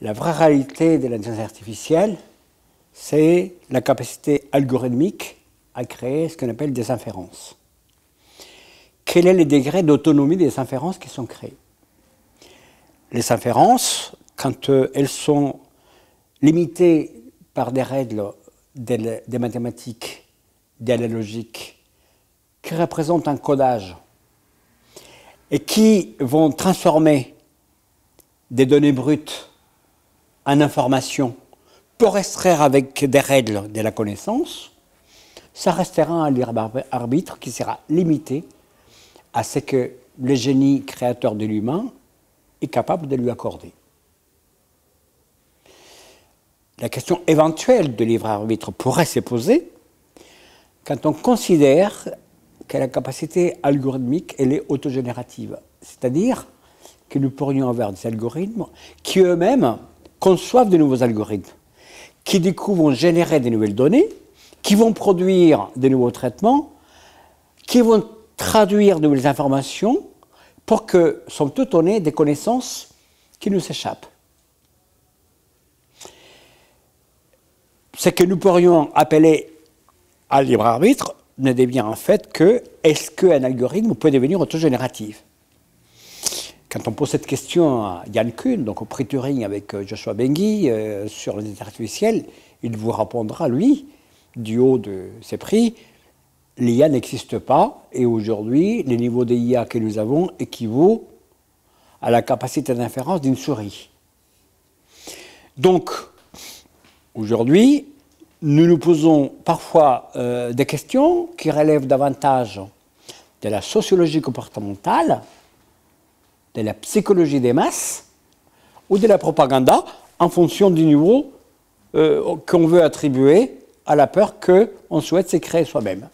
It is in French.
La vraie réalité de l'intelligence artificielle, c'est la capacité algorithmique à créer ce qu'on appelle des inférences. Quel est le degré d'autonomie des inférences qui sont créées? Les inférences, quand elles sont limitées par des règles des mathématiques, de la logique, qui représentent un codage et qui vont transformer des données brutes en informations pour extraire avec des règles de la connaissance, ça restera un libre arbitre qui sera limité à ce que le génie créateur de l'humain est capable de lui accorder. La question éventuelle de libre arbitre pourrait se poser quand on considère que la capacité algorithmique elle est autogénérative, c'est-à-dire que nous pourrions avoir des algorithmes qui eux-mêmes conçoivent de nouveaux algorithmes, qui du coup vont générer de nouvelles données, qui vont produire de nouveaux traitements, qui vont traduire de nouvelles informations pour que, somme toute, on ait des connaissances qui nous échappent. Ce que nous pourrions appeler à libre arbitre ne devient en fait que est-ce qu'un algorithme peut devenir autogénératif? Quand on pose cette question à Yann Kuhn, donc au prix Turing avec Joshua Benghi, sur l'intelligence artificielle, il vous répondra, lui, du haut de ses prix, l'IA n'existe pas, et aujourd'hui, le niveau d'IA que nous avons équivaut à la capacité d'inférence d'une souris. Donc, aujourd'hui, nous nous posons parfois des questions qui relèvent davantage de la sociologie comportementale, de la psychologie des masses ou de la propagande en fonction du niveau qu'on veut attribuer à la peur qu'on souhaite se créer soi-même.